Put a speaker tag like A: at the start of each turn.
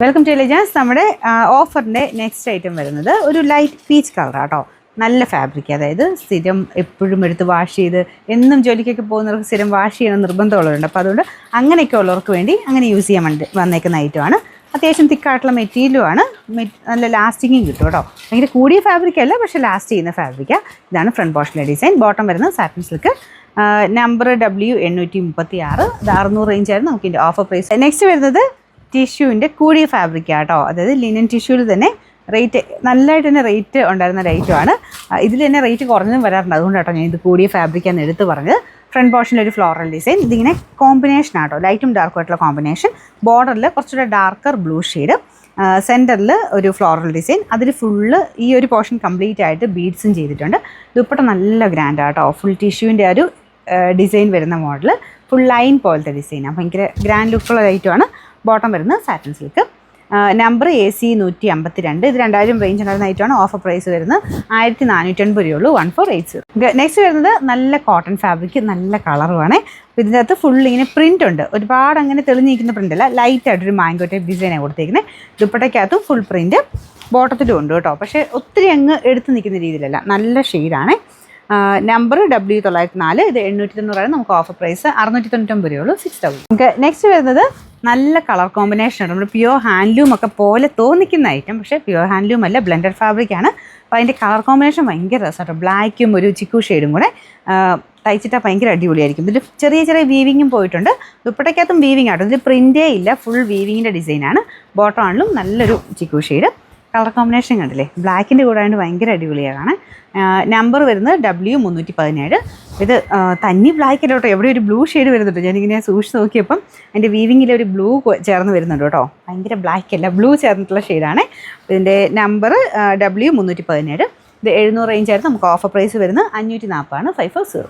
A: Welcome to എലിജൻസ്. നമ്മുടെ ഓഫറിൻ്റെ next item വരുന്നത് ഒരു ലൈറ്റ് പീച്ച് കളറാട്ടോ. നല്ല ഫാബ്രിക്, അതായത് സ്ഥിരം എപ്പോഴും എടുത്ത് വാഷ് ചെയ്ത് എന്നും ജോലിക്കൊക്കെ പോകുന്നവർക്ക് സ്ഥിരം വാഷ് ചെയ്യണം നിർബന്ധമുള്ളവരുണ്ട്. അപ്പോൾ അതുകൊണ്ട് അങ്ങനെയൊക്കെ ഉള്ളവർക്ക് വേണ്ടി അങ്ങനെ യൂസ് ചെയ്യാൻ വേണ്ടി വന്നേക്കുന്ന ഐറ്റമാണ്. അത്യാവശ്യം തിക്കായിട്ടുള്ള മെറ്റീരിയലുമാണ്, നല്ല ലാസ്റ്റിങ്ങും കിട്ടും കേട്ടോ. ഭയങ്കര കൂടിയ ഫാബ്രിക് അല്ല, പക്ഷേ ലാസ്റ്റ് ചെയ്യുന്ന ഫാബ്രിക്കാണ്. ഇതാണ് ഫ്രണ്ട് പോർഷനിലെ ഡിസൈൻ. ബോട്ടം വരുന്നത് സാറ്റിൻ സിൽക്ക്. Number W836. ഇത് 600 റേഞ്ചായിരുന്നു നമുക്ക് ഇതിൻ്റെ ഓഫർ പ്രൈസ്. നെക്സ്റ്റ് വരുന്നത് ടിഷ്യൂവിൻ്റെ കൂടിയ ഫാബ്രിക്കാണ് കേട്ടോ. അതായത് ലിനൻ ടിഷ്യൂവിൽ തന്നെ റേറ്റ് നല്ലതായിട്ട് തന്നെ റേറ്റ് ഉണ്ടായിരുന്ന ഒരു ഐറ്റമാണ്. ഇതിൽ തന്നെ റേറ്റ് കുറഞ്ഞതും വരാറുണ്ട്. അതുകൊണ്ട് കേട്ടോ ഞാൻ ഇത് കൂടിയ ഫാബ്രിക്കാന്ന് എടുത്ത് പറഞ്ഞത്. ഫ്രണ്ട് പോർഷനിൽ ഒരു ഫ്ലോറൽ ഡിസൈൻ. ഇതിങ്ങനെ കോമ്പിനേഷൻ ആട്ടോ, ലൈറ്റും ഡാർക്കും ആയിട്ടുള്ള കോമ്പിനേഷൻ. ബോർഡറിൽ കുറച്ചുകൂടെ ഡാർക്കർ ബ്ലൂ ഷെയ്ഡ്, സെൻറ്ററിൽ ഒരു ഫ്ലോറൽ ഡിസൈൻ. അതിൽ ഫുള്ള് ഈ ഒരു പോർഷൻ കംപ്ലീറ്റ് ആയിട്ട് ബീഡ്സും ചെയ്തിട്ടുണ്ട്. ദുപ്പട്ട നല്ല ഗ്രാൻഡാണ് കേട്ടോ. ഫുൾ ടിഷ്യൂവിൻ്റെ ഒരു ഡിസൈൻ വരുന്ന മോഡൽ, ഫുൾ ലൈൻ പോലത്തെ ഡിസൈനാണ്. ഭയങ്കര ഗ്രാൻഡ് ലുക്കുള്ള ഐറ്റമാണ്. ബോട്ടം വരുന്നത് സാറ്റിൻ സിൽക്ക്. Number AC 152. ഇത് 2000 റേഞ്ച് ഉണ്ടായിരുന്ന ഐറ്റമാണ്. ഓഫർ പ്രൈസ് വരുന്നത് 1480 രൂപയുള്ളൂ. 1480. നെക്സ്റ്റ് വരുന്നത് നല്ല കോട്ടൺ ഫാബ്രിക്, നല്ല കളറുമാണ്. അപ്പോൾ ഇതിൻ്റെ അകത്ത് ഫുൾ ഇങ്ങനെ പ്രിൻ്റ് ഉണ്ട്. ഒരുപാട് അങ്ങനെ തെളിഞ്ഞിരിക്കുന്ന പ്രിൻ്റ് അല്ല, ലൈറ്റായിട്ടൊരു മാംഗോ ടൈപ്പ് ഡിസൈനാണ് കൊടുത്തേക്കുന്നത്. ദുപ്പട്ടയ്ക്കകത്തും ഫുൾ പ്രിൻ്റ്, ബോട്ടത്തിലും ഉണ്ട് കേട്ടോ. പക്ഷേ ഒത്തിരി അങ്ങ് എടുത്ത് നിൽക്കുന്ന രീതിയിലല്ല, നല്ല ഷെയ്ഡാണ്. Number W904. ഇത് 890 നമുക്ക് ഓഫർ പ്രൈസ്. 699 രൂപയുള്ളൂ. 6000. നമുക്ക് നെക്സ്റ്റ് വരുന്നത് നല്ല കളർ കോമ്പിനേഷൻ ആണ്. നമ്മൾ പ്യുവർ ഹാൻഡ്ലൂം ഒക്കെ പോലെ തോന്നിക്കുന്ന ഐറ്റം, പക്ഷേ പ്യുവർ ഹാൻഡ്ലൂം അല്ല, ബ്ലെൻഡഡ് ഫാബ്രിക്കാണ്. അപ്പോൾ അതിൻ്റെ കളർ കോമ്പിനേഷൻ ഭയങ്കര രസമാട്ടോ. ബ്ലാക്കും ഒരു ചിക്കു ഷെയ്ഡും കൂടെ തയ്ച്ചിട്ടാൽ ഭയങ്കര അടിപൊളിയായിരിക്കും. ഇതിൽ ചെറിയ ചെറിയ വീവിങ്ങും പോയിട്ടുണ്ട്. ദുപ്പട്ടയ്ക്കകത്തും വീവിങ് ആട്ടോ. ഇതിൽ പ്രിൻ്റേ ഇല്ല, ഫുൾ വീവിങ്ങിൻ്റെ ഡിസൈനാണ്. ബോട്ടം ആണെങ്കിലും നല്ലൊരു ചിക്കു ഷെയ്ഡ്. കളർ കോമ്പിനേഷൻ കണ്ടില്ലേ, ബ്ലാക്കിൻ്റെ കൂടെ ആയതുകൊണ്ട് ഭയങ്കര അടിപൊളിയാണ്. നമ്പർ വരുന്നത് W317. ഇത് തന്നി ബ്ലാക്ക് അല്ല കേട്ടോ, എവിടെ ഒരു ബ്ലൂ ഷെയ്ഡ് വരുന്നുണ്ട്. ഞാനിങ്ങനെ സൂക്ഷിച്ച് നോക്കിയപ്പം അതിൻ്റെ വീവിങ്ങിൽ ഒരു ബ്ലൂ ചേർന്ന് വരുന്നുണ്ട് കേട്ടോ. ഭയങ്കര ബ്ലാക്ക് അല്ല, ബ്ലൂ ചേർന്നിട്ടുള്ള ഷെയ്ഡാണ്. ഇതിൻ്റെ നമ്പർ W317. ഇത് 700 റേഞ്ചായിരുന്നു നമുക്ക് ഓഫർ പ്രൈസ് വരുന്നത്. 540 540.